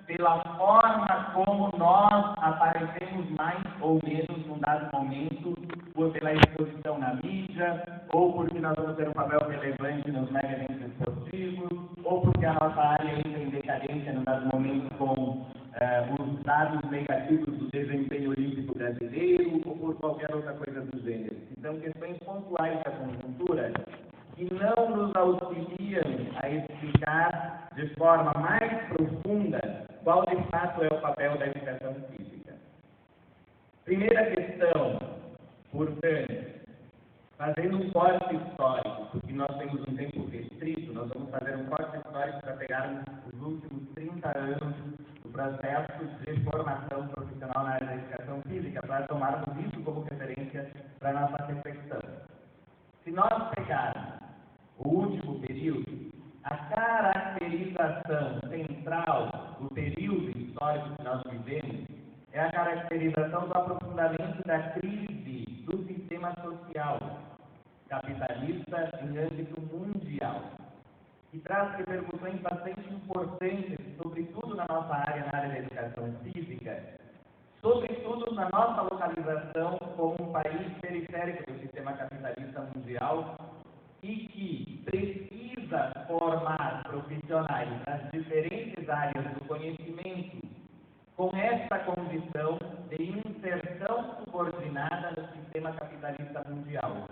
pela forma como nós aparecemos mais ou menos num dado momento, ou pela exposição na mídia, ou porque nós vamos ter um papel relevante nos mega eventos esportivos, ou porque a nossa área entra em decadência num dado momento com os dados negativos do desempenho olímpico brasileiro, ou por qualquer outra coisa do gênero. Então, questões pontuais da conjuntura que não nos auxiliam a explicar de forma mais profunda qual de fato é o papel da educação física. Primeira questão, portanto, fazendo um corte histórico, porque nós temos um tempo restrito, nós vamos fazer um corte histórico para pegarmos os últimos 30 anos do processo de formação profissional na área da educação física, para tomarmos isso como referência para a nossa reflexão. Se nós pegarmos o último período, a caracterização central do período histórico que nós vivemos é a caracterização do aprofundamento da crise do sistema social capitalista em âmbito mundial, que traz repercussões bastante importantes, sobretudo na nossa área, na área da educação física, sobretudo na nossa localização como um país periférico do sistema capitalista mundial e que precisa formar profissionais nas diferentes áreas do conhecimento com essa condição de inserção subordinada no sistema capitalista mundial,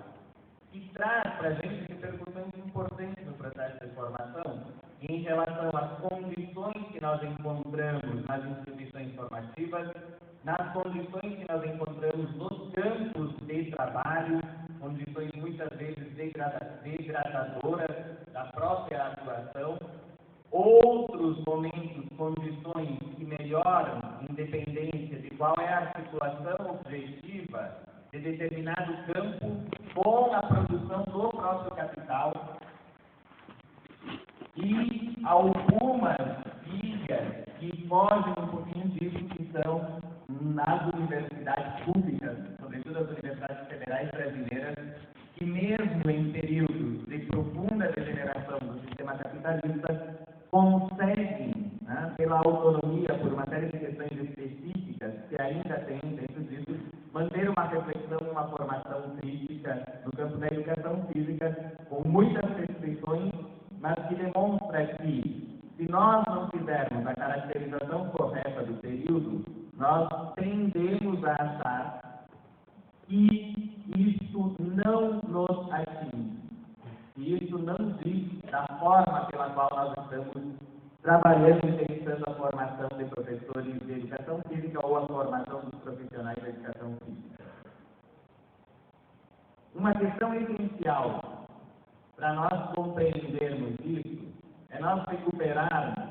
que traz para a gente repercussões importantes no processo de formação em relação às condições que nós encontramos nas instituições formativas, nas condições que nós encontramos nos campos de trabalho, condições muitas vezes degradadoras da própria atuação, outros momentos, condições que melhoram em dependência de qual é a articulação objetiva de determinado campo com a produção do próprio capital, e algumas ilhas que fogem um pouquinho disso, que são nas universidades públicas, sobretudo as universidades federais brasileiras, que mesmo em períodos de profunda degeneração do sistema capitalista, conseguem, pela autonomia, por uma série de questões específicas que ainda tem dentro disso, manter uma reflexão, uma formação crítica no campo da educação física, com muitas restrições, mas que demonstra que, se nós não fizermos a caracterização correta do período, nós tendemos a achar que isso não nos atinge, que isso não diz da forma pela qual nós estamos trabalhando e pensando a formação de professores de educação física ou a formação dos profissionais da educação física. Uma questão essencial para nós compreendermos isso é nós recuperarmos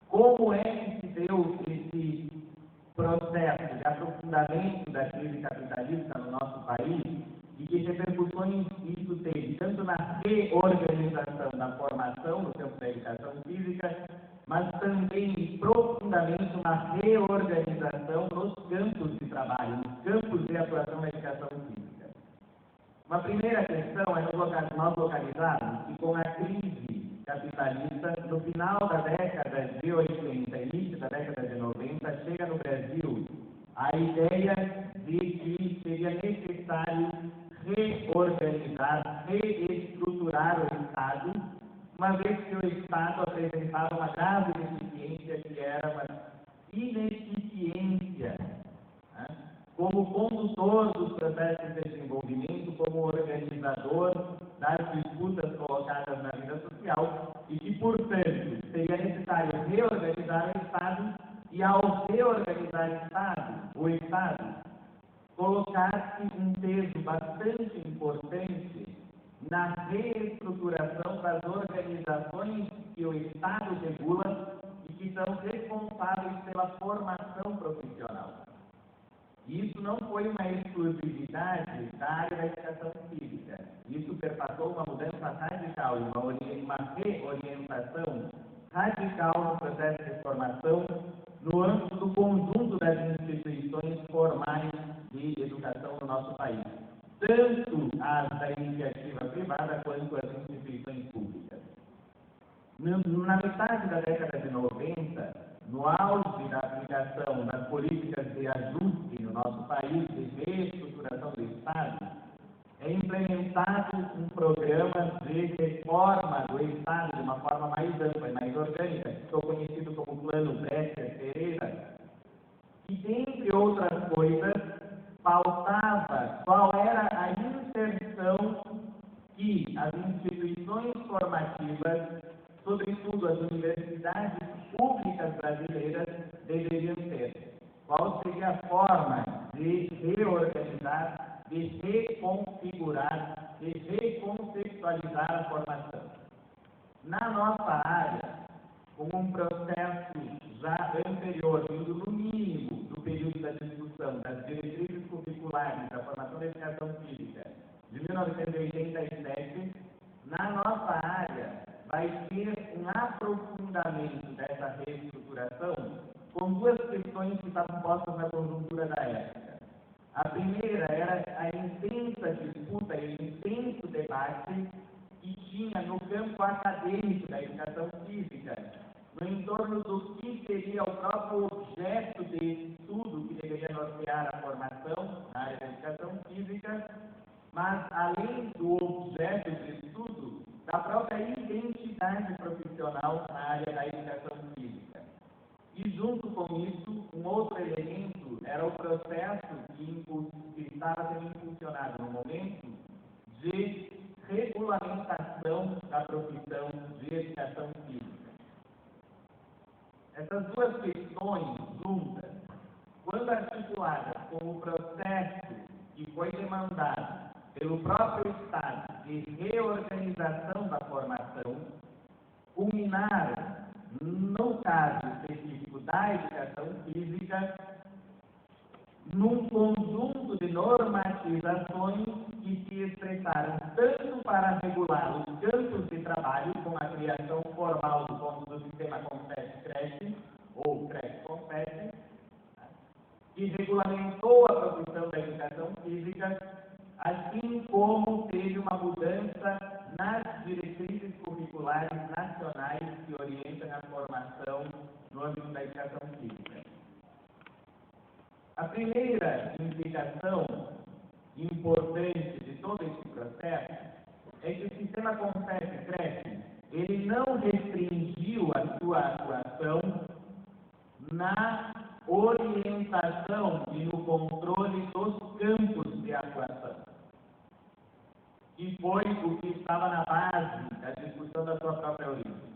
como é que se deu esse processo de aprofundamento da crise capitalista no nosso país e que repercussões isso teve, tanto na reorganização da formação no campo da educação física, mas também profundamente uma reorganização nos campos de trabalho, nos campos de atuação da educação física. Uma primeira questão é nós localizarmos que com a crise capitalista, no final da década de 80, início da década de 90, chega no Brasil a ideia de que seria necessário reorganizar, reestruturar o Estado, uma vez que o Estado apresentava uma grave deficiência, que era uma ineficiência, como condutor dos processos de desenvolvimento, como organizador das disputas colocadas na vida social, e que, portanto, seria necessário reorganizar o Estado, e ao reorganizar o Estado, colocar-se um peso bastante importante na reestruturação das organizações que o Estado regula e que são responsáveis pela formação profissional. Isso não foi uma exclusividade da área da educação física. Isso perpassou uma mudança radical, uma reorientação radical no processo de formação no âmbito do conjunto das instituições formais de educação no nosso país, tanto as da iniciativa privada quanto as instituições públicas. Na metade da década de 90, no auge da aplicação das políticas de ajuste no nosso país, de reestruturação do Estado, é implementado um programa de reforma do Estado de uma forma mais ampla e mais orgânica, que ficou conhecido como Plano Bresser-Pereira, que, dentre outras coisas, pautava qual era a inserção que as instituições formativas, sobretudo as universidades públicas brasileiras, deveriam ter. Qual seria a forma de reorganizar, de reconfigurar, de reconceptualizar a formação. Na nossa área, com um processo já anterior, vindo no mínimo do período da discussão das diretrizes curriculares da formação da educação física de 1987, na nossa área vai ter um aprofundamento dessa reestruturação com duas questões que estavam postas na conjuntura da época. A primeira era a intensa disputa e o intenso debate que tinha no campo acadêmico da educação física, no entorno do que seria o próprio objeto de estudo que deveria nortear a formação na área da educação física, mas além do objeto de estudo, da própria identidade profissional na área da educação física. E junto com isso, um outro elemento era o processo que estava sendo impulsionado no momento de regulamentação da profissão de educação física. Essas duas questões juntas, quando articuladas com o processo que foi demandado pelo próprio Estado de reorganização da formação, culminaram, no caso específico da educação física, num conjunto de normatizações que se expressaram tanto para regular os campos de trabalho, com a criação formal do sistema Confete-Creche, ou Creche-Confete, que regulamentou a profissão da educação física, assim como teve uma mudança nas diretrizes curriculares nacionais que orientam a formação no âmbito da educação física. A primeira implicação importante de todo esse processo é que o sistema Confete-Creche, ele não restringiu a sua atuação na orientação e no controle dos campos de atuação, que foi o que estava na base da discussão da sua própria origem,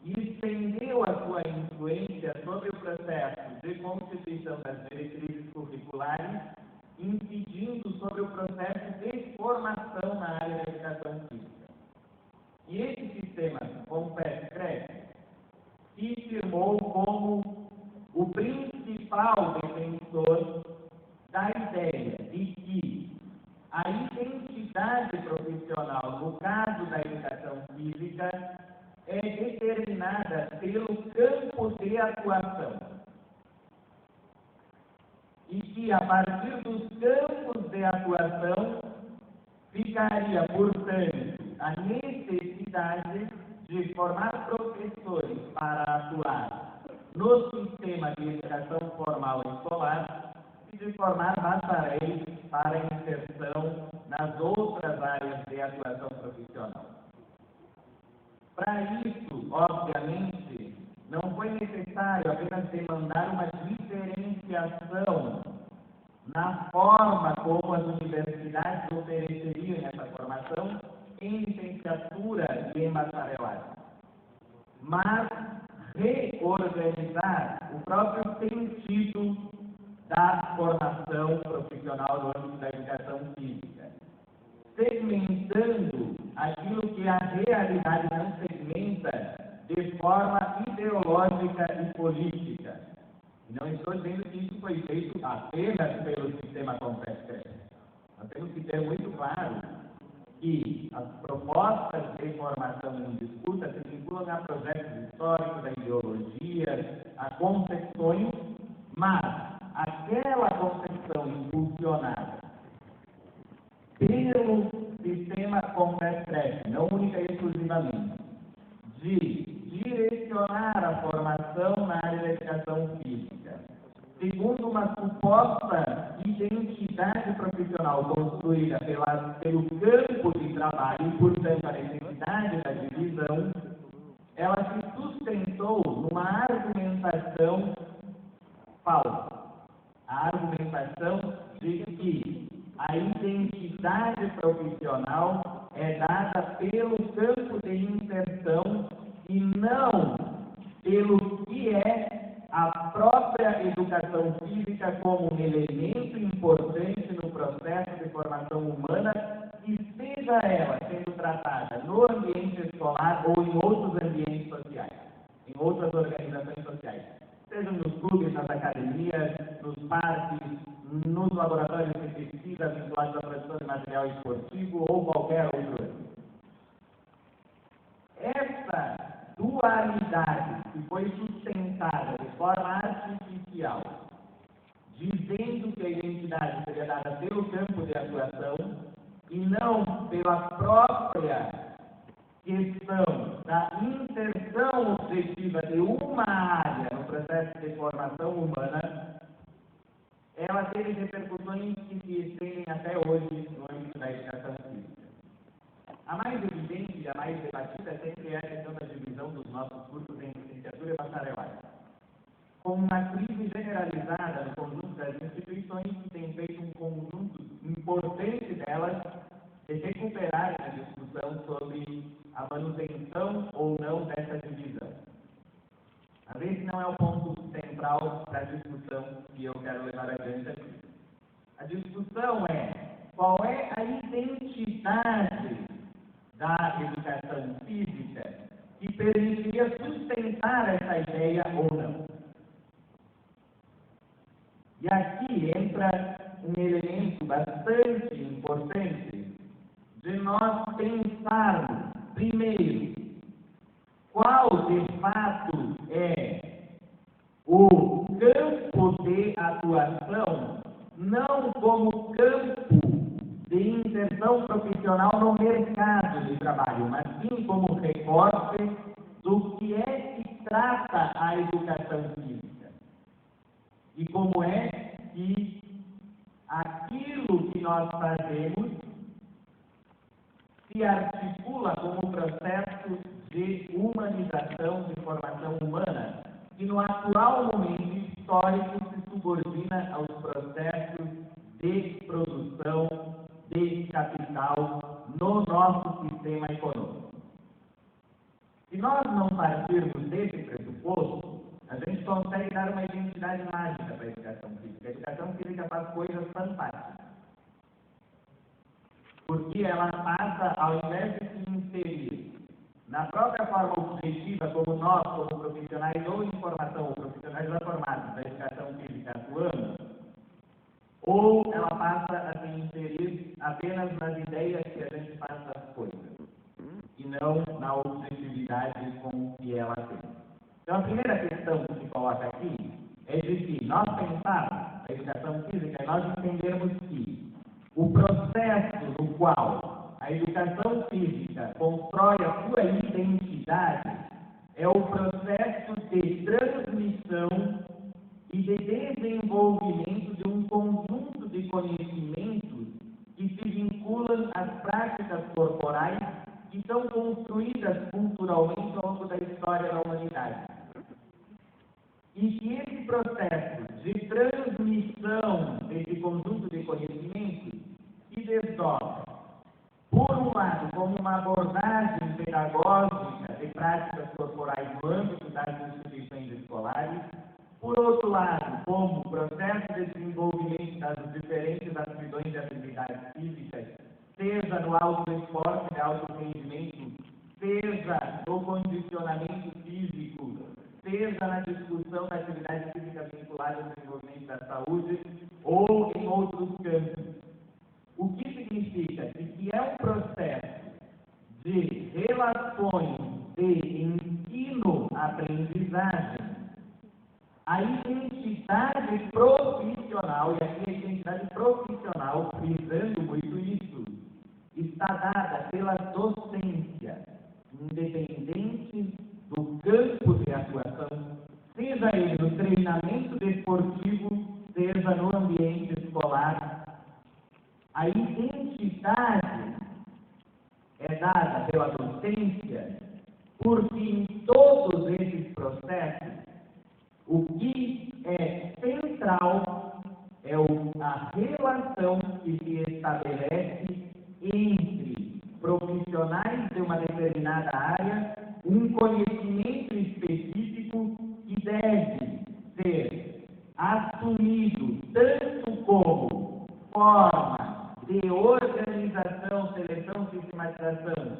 e estendeu a sua influência sobre o processo de constituição das diretrizes curriculares, incidindo sobre o processo de formação na área da educação física. E esse sistema Confete-Creche se firmou como o principal defensor da ideia de que a identidade profissional, no caso da educação física, é determinada pelo campo de atuação. E que, a partir dos campos de atuação, ficaria, portanto, a necessidade de formar professores para atuar no sistema de educação formal e escolar e de formar bacharéis para inserção nas outras áreas de atuação profissional. Para isso, obviamente, não foi necessário apenas demandar uma diferenciação na forma como as universidades ofereceriam essa formação em licenciatura e em bacharelado, mas reorganizar o próprio sentido da formação profissional no âmbito da educação física, segmentando aquilo que a realidade não segmenta de forma ideológica e política. Não estou dizendo que isso foi feito apenas pelo sistema Confete-Creche. Nós temos que ter muito claro que as propostas de formação em disputa se vinculam a projetos históricos, a ideologias, a concepções, mas aquela concepção impulsionada pelo sistema Confete-Creche, não única e exclusivamente, de direcionar a formação na área da educação física, segundo uma suposta identidade profissional construída pelo campo de trabalho e, portanto, a necessidade da divisão, ela se sustentou numa argumentação falsa. A argumentação de que a identidade profissional é dada pelo campo de inserção e não pelo que é a própria educação física como um elemento importante no processo de formação humana, e seja ela sendo tratada no ambiente escolar ou em outros ambientes sociais, em outras organizações sociais, sejam nos clubes, nas academias, nos parques, nos laboratórios de pesquisa vinculados à produção de material esportivo ou qualquer outro âmbito. Essa dualidade que foi sustentada de forma artificial, dizendo que a identidade seria dada pelo campo de atuação e não pela própria questão da inserção objetiva de uma área no processo de formação humana, ela teve repercussões que se estendem até hoje no âmbito da educação física. A mais evidente e a mais debatida sempre é a questão da divisão dos nossos cursos em licenciatura e bacharelado, com uma crise generalizada no conjunto das instituições que tem feito um conjunto importante delas de recuperar a discussão sobre a manutenção ou não dessa divisão. Mas esse não é o ponto central da discussão que eu quero levar adiante aqui. A discussão é qual é a identidade da educação física que permitiria sustentar essa ideia ou não. E aqui entra um elemento bastante importante de nós pensarmos, primeiro, qual de fato é o campo de atuação, não como campo de inserção profissional no mercado de trabalho, mas sim como recorte do que é que trata a educação física e como é que aquilo que nós fazemos se articula como processo de humanização, de formação humana, que no atual momento histórico se subordina aos processos de produção de capital no nosso sistema econômico. Se nós não partirmos desse pressuposto, a gente consegue dar uma identidade mágica para a educação física. A educação física faz coisas fantásticas, porque ela passa, ao invés de se inserir na própria forma objetiva, como nós, como profissionais ou em formação, ou profissionais já formados da educação física atuamos, ou ela passa a se inserir apenas nas ideias que a gente faz das coisas, e não na objetividade com que ela tem. Então, a primeira questão que se coloca aqui é de que nós pensarmos a educação física e nós entendermos que o processo no qual a educação física constrói a sua identidade é o processo de transmissão e de desenvolvimento de um conjunto de conhecimentos que se vinculam às práticas corporais que são construídas culturalmente ao longo da história da humanidade. E que esse processo de transmissão desse conjunto de conhecimentos se desdobra, por um lado, como uma abordagem pedagógica de práticas corporais no âmbito das instituições escolares, por outro lado, como processo de desenvolvimento das diferentes aptidões e atividades físicas, seja no autoesporte de alto rendimento, seja no condicionamento físico, seja na discussão da atividade física vinculada ao desenvolvimento da saúde ou em outros campos. O que significa que é um processo de relações de ensino-aprendizagem, a identidade profissional, e aqui a identidade profissional, frisando muito isso, está dada pela docência, independente do campo de seja ele no treinamento desportivo, seja no ambiente escolar, a identidade é dada pela docência, porque em todos esses processos, o que é central é a relação que se estabelece entre profissionais de uma determinada área, um conhecimento específico que deve ser assumido tanto como forma de organização, seleção, sistematização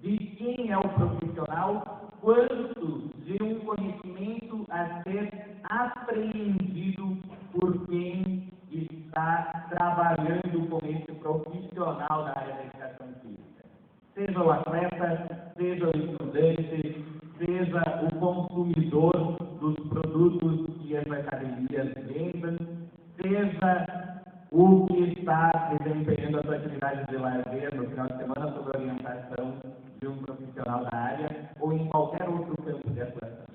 de quem é o profissional, quanto de um conhecimento a ser apreendido por quem está trabalhando com esse profissional da área da educação física. Seja o atleta, seja o estudante, seja o consumidor dos produtos que as academias vendem, seja o que está desempenhando as atividades de lazer no final de semana sob a orientação de um profissional da área ou em qualquer outro campo de atuação.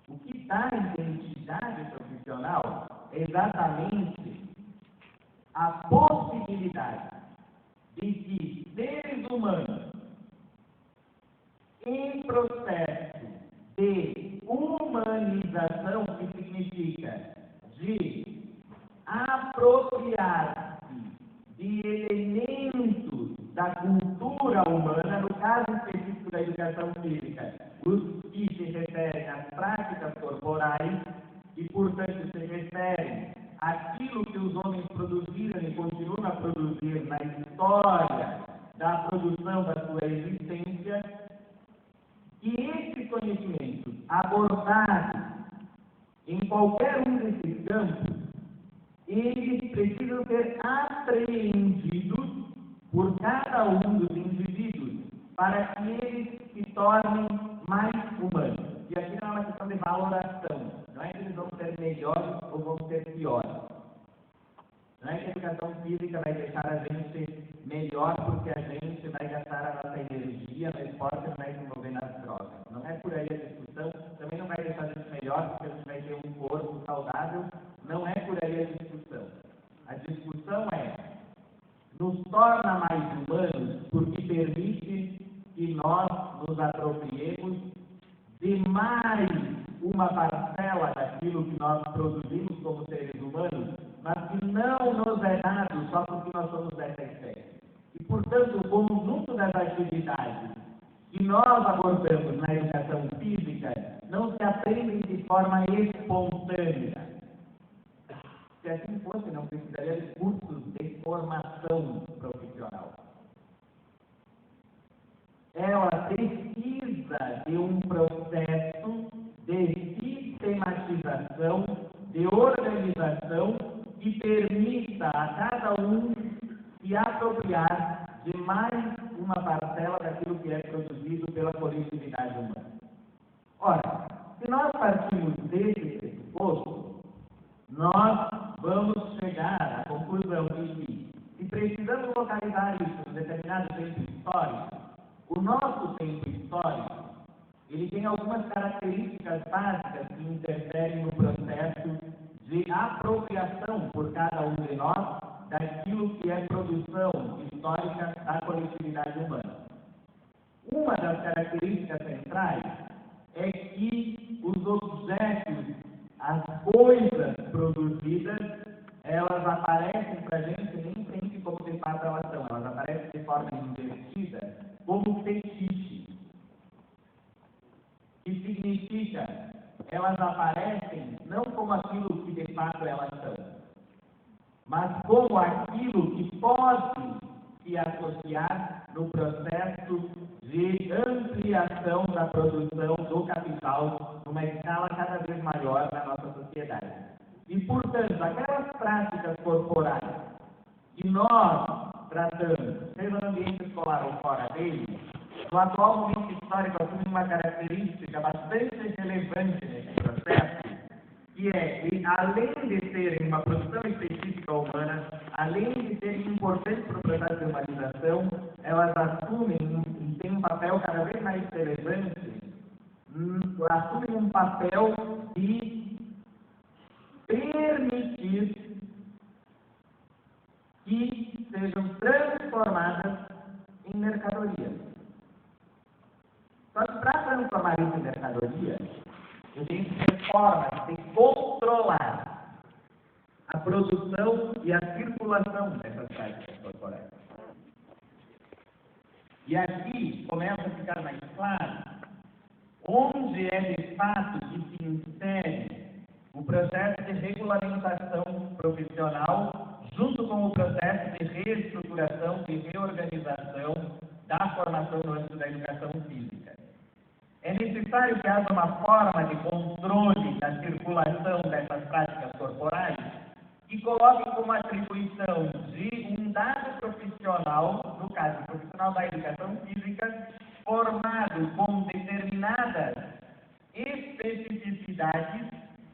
O que dá identidade profissional é exatamente a possibilidade de que seres humanos em processo de humanização, que significa de apropriar-se de elementos da cultura humana, no caso específico da educação física, os que se referem às práticas corporais e, portanto, se referem àquilo que os homens produziram e continuam a produzir na história da produção da sua existência, e esse conhecimento abordado em qualquer um desses campos, eles precisam ser apreendidos por cada um dos indivíduos para que eles se tornem mais humanos. E aqui não é uma questão de valoração, não é que eles vão ser melhores ou vão ser piores. Não é que a educação física vai deixar a gente melhor porque a gente vai gastar a nossa energia no esporte e vai se envolver nas drogas. Não é por aí a discussão, também não vai deixar a gente melhor porque a gente vai ter um corpo saudável, não é por aí a discussão. A discussão é, nos torna mais humanos porque permite que nós nos apropriemos de mais uma parcela daquilo que nós produzimos como seres humanos, mas que não nos é dado só porque nós somos dessa espécie. E, portanto, o conjunto das atividades que nós abordamos na educação física não se aprendem de forma espontânea. Se assim fosse, não precisaria de cursos de formação profissional. Ela precisa de um processo de sistematização, de organização, que permita a cada um se apropriar de mais uma parcela daquilo que é produzido pela coletividade humana. Ora, se nós partimos desse pressuposto, nós vamos chegar à conclusão de que, se precisamos localizar isso em determinado tempo histórico, o nosso tempo histórico, ele tem algumas características básicas que interferem no processo de apropriação por cada um de nós daquilo que é produção histórica da coletividade humana. Uma das características centrais é que os objetos, as coisas produzidas, elas aparecem para a gente nem sempre como de fato elas são, elas aparecem de forma invertida como fetiche. Que significa, elas aparecem não como aquilo que de fato elas são, mas como aquilo que pode se associar no processo de ampliação da produção do capital numa escala cada vez maior na nossa sociedade. E, portanto, aquelas práticas corporais que nós tratamos, seja no ambiente escolar ou fora dele, no atual momento histórico assume uma característica bastante relevante nesse processo, que é, além de terem uma produção específica humana, além de serem importantes para o processo de humanização, elas assumem e têm um papel cada vez mais relevante, assumem um papel de permitir que sejam transformadas em mercadoria. Só que para transformar isso em mercadoria, eu tenho que ter formas de controlar a produção e a circulação dessas práticas corporais. E aqui começa a ficar mais claro onde é de fato que se insere o processo de regulamentação profissional junto com o processo de reestruturação e reorganização da formação no âmbito da educação física. É necessário que haja uma forma de controle da circulação dessas práticas corporais que coloque como atribuição de um dado profissional, no caso profissional da educação física, formado com determinadas especificidades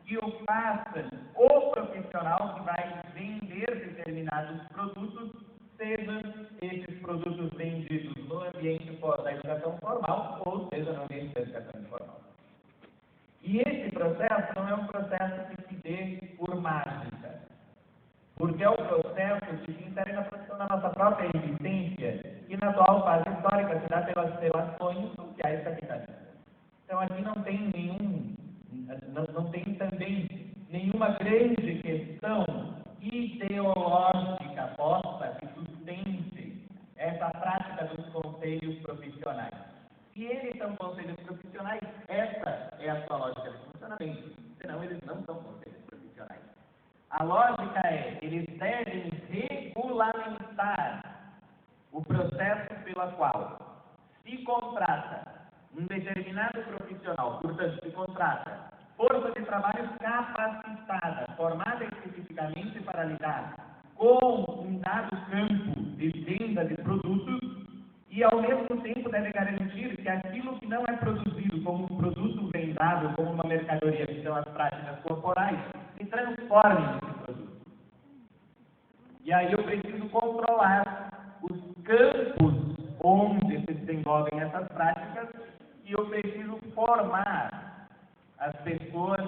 que o façam o profissional que vai vender determinados produtos, sejam esses produtos vendidos no ambiente da educação formal ou seja no ambiente da educação informal. E esse processo não é um processo que se dê por mágica, porque é um processo que se insere na produção da nossa própria existência e na atual fase histórica se dá pelas relações sociais capitalistas. Então aqui não tem também nenhuma grande questão ideológica posta que sustente essa prática dos conselhos profissionais. Se eles são conselhos profissionais, essa é a sua lógica de funcionamento, senão eles não são conselhos profissionais. A lógica é, eles devem regulamentar o processo pela qual se contrata um determinado profissional, portanto, se contrata força de trabalho capacitada, formada especificamente para lidar com um dado campo de venda de produtos e, ao mesmo tempo, deve garantir que aquilo que não é produzido como um produto vendável, como uma mercadoria, que são as práticas corporais, se transforme nesse produto. E aí eu preciso controlar os campos onde se desenvolvem essas práticas e eu preciso formar as pessoas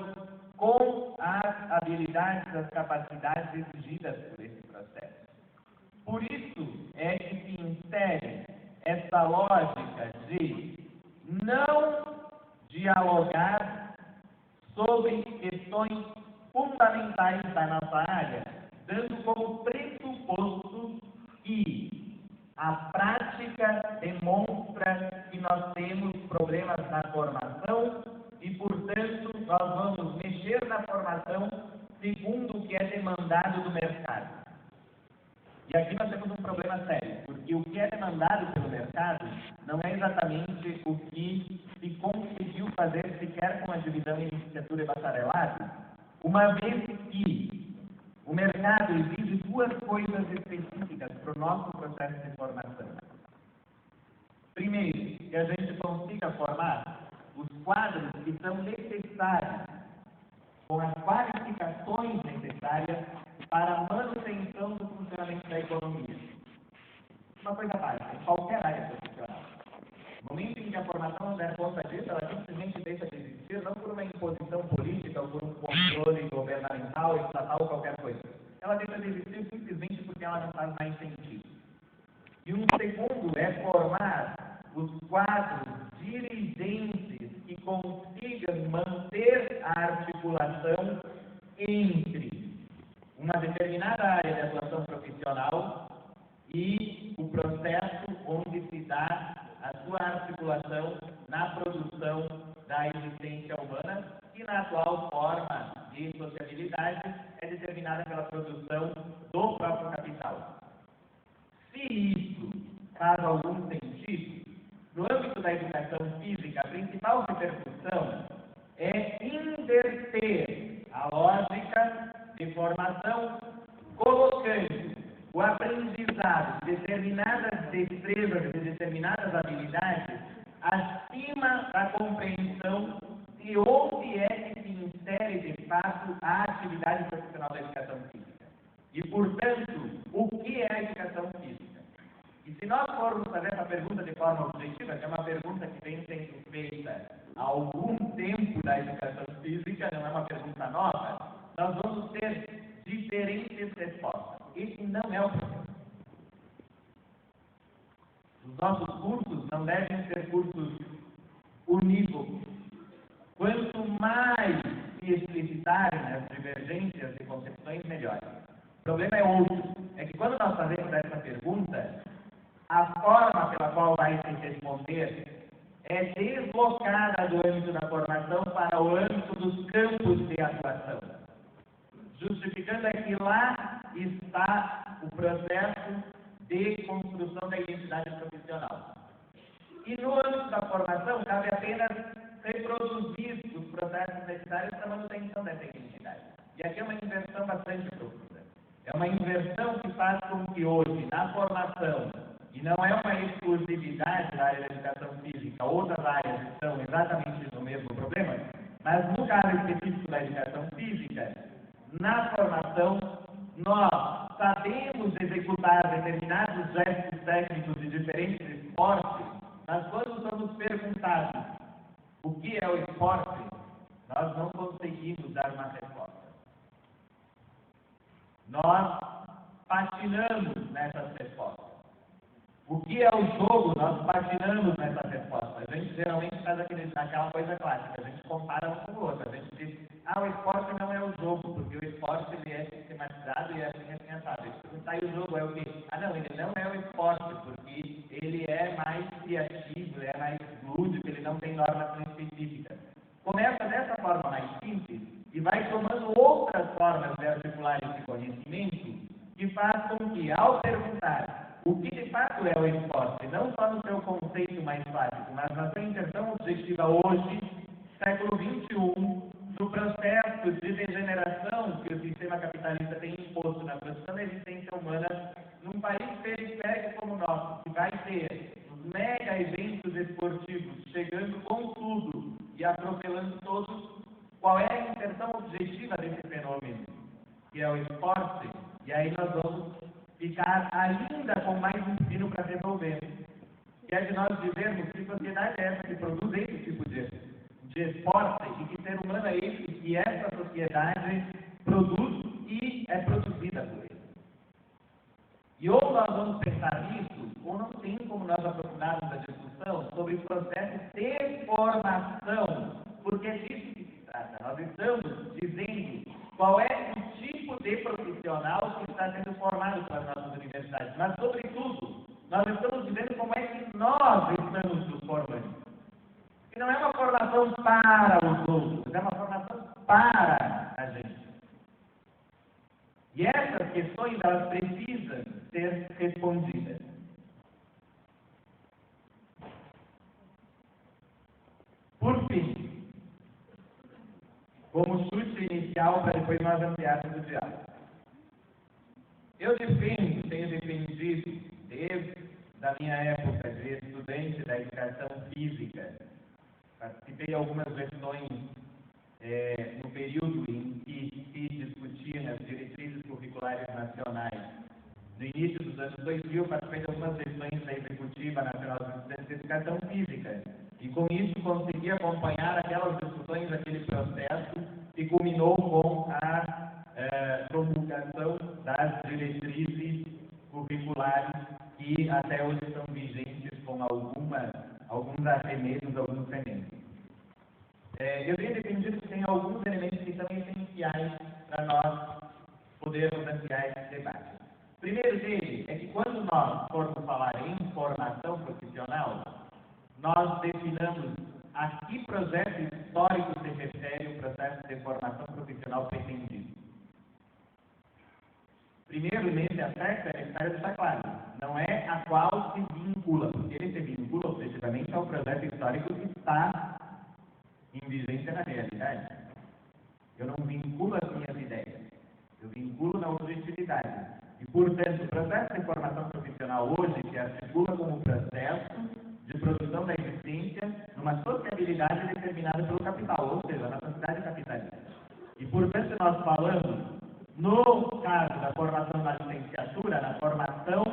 com as habilidades, as capacidades exigidas por esse processo. Por isso é que se insere essa lógica de não dialogar sobre questões fundamentais da nossa área, dando como pressuposto que a prática demonstra que nós temos problemas na formação e, portanto, nós vamos mexer na formação segundo o que é demandado do mercado. E aqui nós temos um problema sério, porque o que é demandado pelo mercado não é exatamente o que se conseguiu fazer sequer com a divisão em licenciatura e bacharelado, uma vez que o mercado exige duas coisas específicas para o nosso processo de formação. Primeiro, que a gente consiga formar os quadros que são necessários, com as qualificações necessárias para a manutenção do funcionamento da economia. Uma coisa básica, em qualquer área profissional. No momento em que a formação não der conta disso, ela simplesmente deixa de existir, não por uma imposição política ou por um controle governamental, estatal ou qualquer coisa. Ela deixa de existir simplesmente porque ela não faz mais sentido. E um segundo é formar os quadros dirigentes que consigam manter a articulação entre uma determinada área de atuação profissional e o processo onde se dá a sua articulação na produção da existência humana, que na atual forma de sociabilidade é determinada pela produção do próprio capital. Se isso faz algum sentido, no âmbito da educação física, a principal repercussão é inverter a lógica de formação, colocando o aprendizado de determinadas destrezas, de determinadas habilidades, acima da compreensão de onde é que se insere, de fato, a atividade profissional da educação física. E, portanto, o que é a educação física? E se nós formos fazer essa pergunta de forma objetiva, que é uma pergunta que vem sendo feita há algum tempo da educação física, não é uma pergunta nova, nós vamos ter diferentes respostas. Esse não é o problema. Os nossos cursos não devem ser cursos unívocos. Quanto mais se explicitarem as divergências de concepções, melhor. O problema é outro. É que quando nós fazemos essa pergunta, a forma pela qual vai se responder é deslocada do âmbito da formação para o âmbito dos campos de atuação. Justificando é que lá está o processo de construção da identidade profissional. E no âmbito da formação, cabe apenas reproduzir os processos necessários para a manutenção dessa identidade. E aqui é uma inversão bastante profunda. É uma inversão que faz com que hoje, na formação, e não é uma exclusividade da área da educação física, outras áreas estão exatamente no mesmo problema, mas no caso específico da educação física, na formação, nós sabemos executar determinados gestos técnicos de diferentes esportes, mas quando somos perguntados o que é o esporte, nós não conseguimos dar uma resposta. Nós patinamos nessas respostas. O que é o jogo? Nós patinamos nessa resposta. A gente geralmente faz aquela coisa clássica, a gente compara um com o outro. A gente diz, o esporte não é o jogo, porque o esporte ele é sistematizado e é assim assado. E o jogo é o quê? Não, ele não é o esporte, porque ele é mais criativo, ele é mais lúdico, ele não tem normas específicas. Começa dessa forma mais simples e vai tomando outras formas de articular esse conhecimento que faz com que, ao perguntar o que de fato é o esporte, não só no seu conceito mais básico, mas na sua intenção objetiva hoje, século XXI, no processo de degeneração que o sistema capitalista tem imposto na produção da existência humana, num país periférico como o nosso, que vai ter os mega eventos esportivos chegando com tudo e atropelando todos, qual é a intenção objetiva desse fenômeno, que é o esporte? E aí nós vamos ficar ainda com mais um pino para resolver. Que é de nós dizermos que sociedade é essa que produz esse tipo de esporte e que ser humano é esse que essa sociedade produz e é produzida por ele. E ou nós vamos pensar nisso, ou não tem como nós aprofundarmos a discussão sobre o processo de formação, porque é disso que se trata. Nós estamos dizendo qual é o tipo de profissional que está sendo formado pelas nossas universidades, mas, sobretudo, nós estamos dizendo como é que nós estamos nos formando. E não é uma formação para os outros, é uma formação para a gente. E essas questões, elas precisam ser respondidas. Por fim, como chute inicial para depois nós ampliarmos o diálogo. Eu defendo, tenho defendido, desde a minha época de estudante da educação física, participei de algumas versões no período em que se discutiam as diretrizes curriculares nacionais. No início dos anos 2000, participei de algumas versões da Executiva Nacional dos Estudantes de Educação Física. E com isso consegui acompanhar aquelas discussões, aquele processo, que culminou com a promulgação das diretrizes curriculares que até hoje são vigentes com alguns arremessos, alguns remendos. Eu tenho defendido que tem alguns elementos que são essenciais para nós podermos ampliar esse debate. O primeiro deles é que quando nós formos falar em formação profissional, nós definamos a que projeto histórico se refere o processo de formação profissional pretendido. Primeiro, nesse aspecto, é necessário deixar claro, não é a qual se vincula, porque ele se vincula objetivamente ao projeto histórico que está em vigência na realidade. Eu não vinculo as minhas ideias, eu vinculo na objetividade. E, portanto, o processo de formação profissional hoje se articula como processo de produção da existência numa sociabilidade determinada pelo capital, ou seja, na sociedade capitalista. E, portanto, nós falamos, no caso da formação na licenciatura, na formação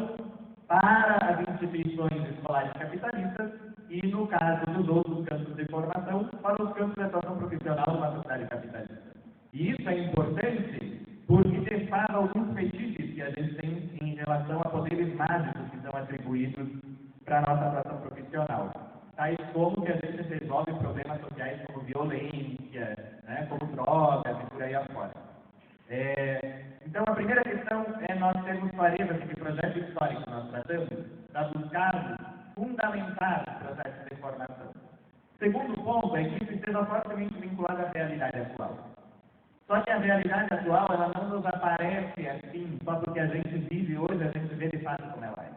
para as instituições escolares capitalistas, e no caso dos outros campos de formação para os campos de atuação profissional numa sociedade capitalista. E isso é importante porque desfaz alguns fetiches que a gente tem em relação a poderes mágicos que são atribuídos para a nossa atuação profissional. Tais como que a gente resolve problemas sociais como violência, né, como drogas e por aí afora. Então, a primeira questão é nós termos clareza de que projeto histórico nós tratamos, para buscarmos fundamentar o processo de formação. Segundo ponto é que isso esteja fortemente vinculado à realidade atual. Só que a realidade atual, ela não nos aparece assim, só porque a gente vive hoje, a gente vê de fato como ela é.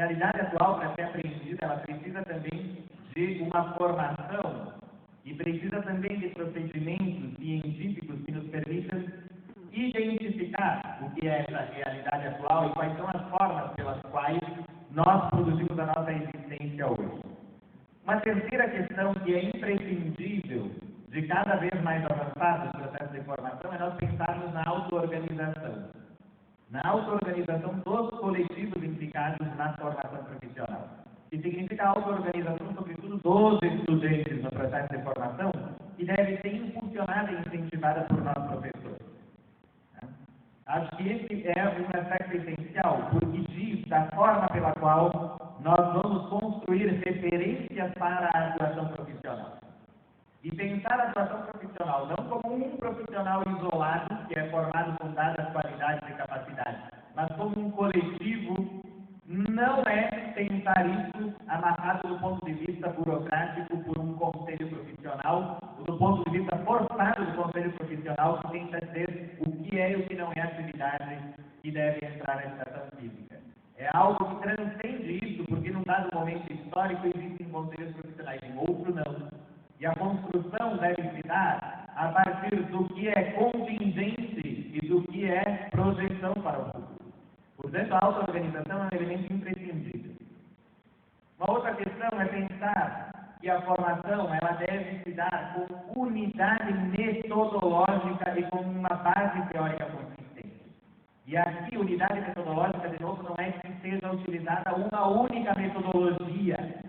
A realidade atual, para ser apreendida, ela precisa também de uma formação e precisa também de procedimentos científicos que nos permitam identificar o que é essa realidade atual e quais são as formas pelas quais nós produzimos a nossa existência hoje. Uma terceira questão que é imprescindível de cada vez mais avançado no processo de formação é nós pensarmos na auto-organização. Na auto-organização dos coletivos implicados na formação profissional. Que significa a auto-organização, sobretudo, dos estudantes no processo de formação, que deve ser impulsionada e incentivada por nós professores. Acho que esse é um aspecto essencial, porque diz da forma pela qual nós vamos construir referências para a atuação profissional. E pensar a atuação profissional não como um profissional isolado, que é formado com dadas qualidades e capacidades, mas como um coletivo, não é pensar isso amarrado do ponto de vista burocrático por um conselho profissional, ou do ponto de vista forçado do conselho profissional, que tenta ser o que é e o que não é atividade que deve entrar na educação física. É algo que transcende isso, porque num dado momento histórico existem conselhos profissionais, em outro não. E a construção deve se dar a partir do que é contingente e do que é projeção para o futuro. Portanto, a auto-organização é um elemento imprescindível. Uma outra questão é pensar que a formação ela deve se dar com unidade metodológica e com uma base teórica consistente. E aqui, unidade metodológica, de novo, não é que seja utilizada uma única metodologia.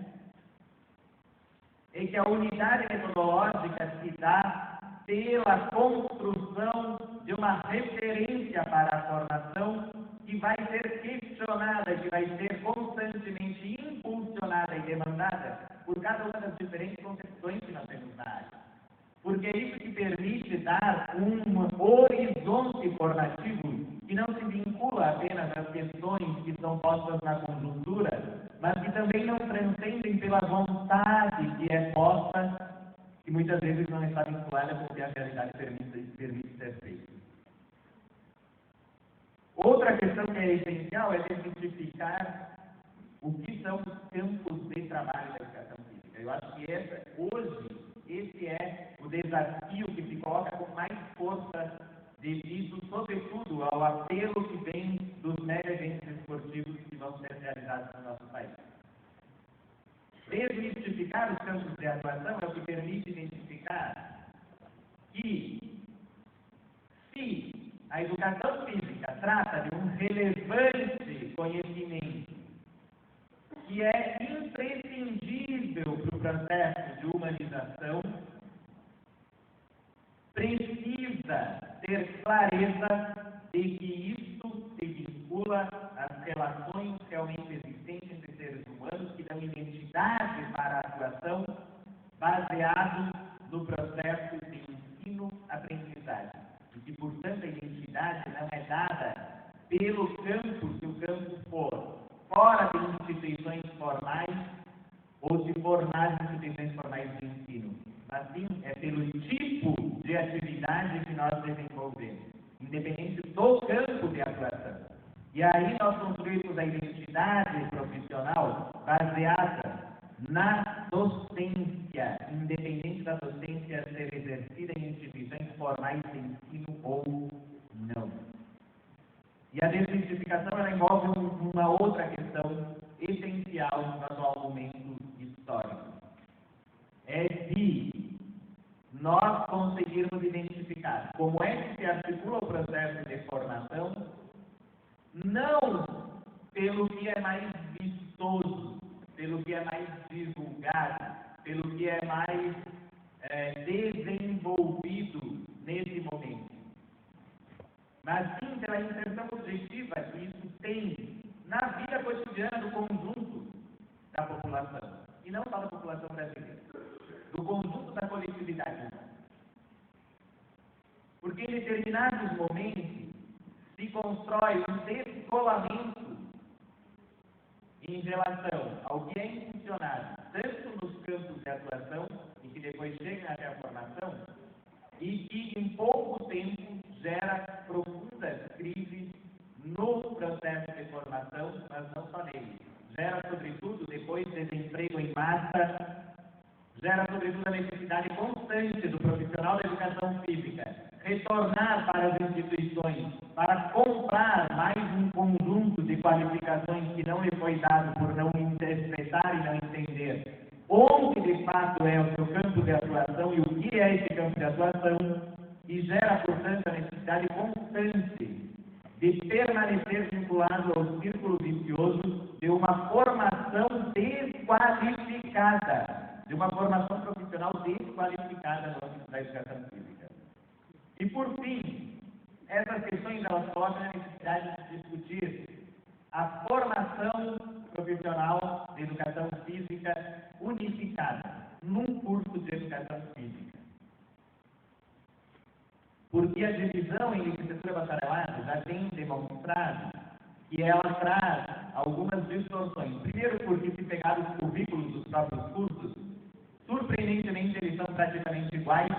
É que a unidade metodológica se dá pela construção de uma referência para a formação que vai ser questionada, que vai ser constantemente impulsionada e demandada por cada uma das diferentes concepções que nós temos na área. Porque é isso que permite dar um horizonte formativo que não se vincula apenas às questões que são postas na conjuntura, mas que também não transcendem pela vontade que é posta, que muitas vezes não está vinculada com o que a realidade permite ser feito. Outra questão que é essencial é identificar o que são os campos de trabalho da educação física. Eu acho que esse é o desafio que se coloca com mais força devido, sobretudo, ao apelo que vem dos mega eventos esportivos que vão ser realizados no nosso país. Desmistificar os campos de atuação é o que permite identificar que, se a educação física trata de um relevante conhecimento que é imprescindível para o processo de humanização, precisa ter clareza de que isso se vincula às relações realmente existentes entre seres humanos que dão identidade para a atuação baseado no processo de ensino-aprendizagem. E que, portanto, a identidade não é dada pelo campo, se o campo for fora de instituições formais ou se for nas instituições formais de ensino. Mas sim, é pelo tipo de atividade que nós desenvolvemos, independente do campo de atuação. E aí nós construímos a identidade profissional baseada na docência, independente da docência ser exercida em instituições formais de ensino ou não. E a desmistificação ela envolve uma outra questão essencial no atual momento histórico. É de nós conseguirmos identificar como é que se articula o processo de formação, não pelo que é mais vistoso, pelo que é mais divulgado, pelo que é mais desenvolvido nesse momento, mas sim pela inserção objetiva que isso tem na vida cotidiana do conjunto da população, e não só da população brasileira, do conjunto da coletividade humana. Porque em determinados momentos se constrói um descolamento em relação ao que é intencionado, tanto nos campos de atuação, e que depois chega até a formação, e que em pouco tempo gera profundas crises no processo de formação, mas não só nele. Gera, sobretudo, depois desemprego em massa, gera, sobretudo, a necessidade constante do profissional da educação física retornar para as instituições para comprar mais um conjunto de qualificações que não lhe foi dado por não interpretar e não entender onde de fato é o seu campo de atuação e o que é esse campo de atuação, e gera, portanto, a necessidade constante de permanecer vinculado ao círculo vicioso de uma formação desqualificada, de uma formação profissional desqualificada no âmbito da educação física. E, por fim, essas questões elas colocam a necessidade de discutir a formação profissional de educação física unificada num curso de educação física. Porque a divisão em licenciatura e bacharelado já tem demonstrado que ela traz algumas distorções. Primeiro, porque se pegar os currículos dos próprios cursos, surpreendentemente eles são praticamente iguais,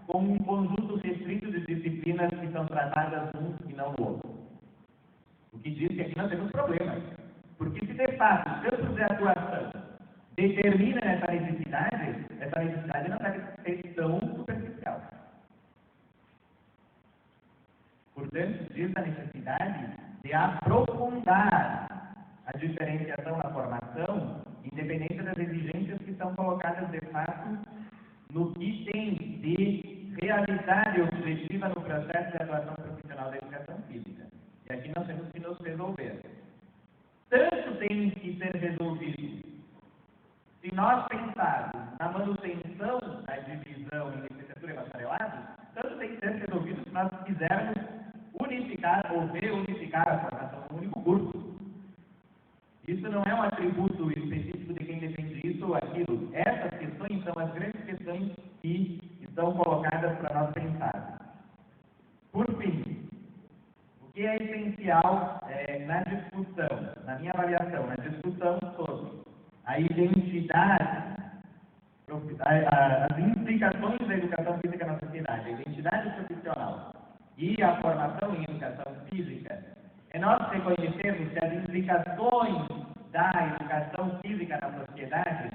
com um conjunto restrito de disciplinas que são tratadas um e não no outro. O que diz que aqui nós temos problemas. Porque se de fato os campos de atuação determinam essa necessidade não deve ser tão superficial. Portanto, diz a necessidade de aprofundar a diferenciação na formação, independente das exigências que são colocadas de fato no que tem de realidade objetiva no processo de atuação profissional da educação física. E aqui nós temos que nos resolver. Tanto tem que ser resolvido, se nós pensarmos na manutenção da divisão em licenciatura e bacharelado, tanto tem que ser resolvido se nós quisermos unificar ou reunificar a formação num único curso. Isso não é um atributo específico de quem defende isso ou aquilo. Essas questões são as grandes questões que estão colocadas para nós pensarmos. Por fim, o que é essencial na discussão, na minha avaliação, na discussão sobre a identidade, as implicações da educação física na sociedade, a identidade profissional e a formação em educação física, é nós reconhecermos que as implicações da educação física na sociedade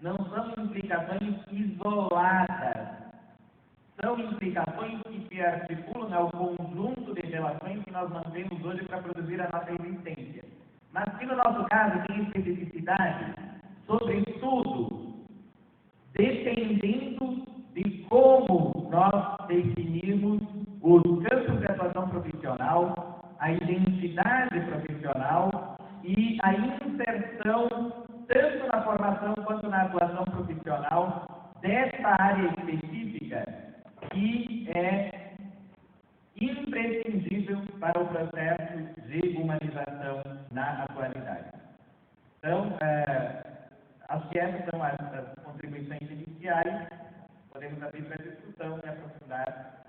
não são implicações isoladas, são implicações que se articulam ao conjunto de relações que nós mantemos hoje para produzir a nossa existência. Mas que no nosso caso tem especificidade, sobretudo, dependendo de como nós definimos os campos de atuação profissional, a identidade profissional e a inserção, tanto na formação quanto na atuação profissional, dessa área específica que é imprescindível para o processo de humanização na atualidade. Então, acho que essas são as contribuições iniciais. Podemos abrir para discussão e aprofundar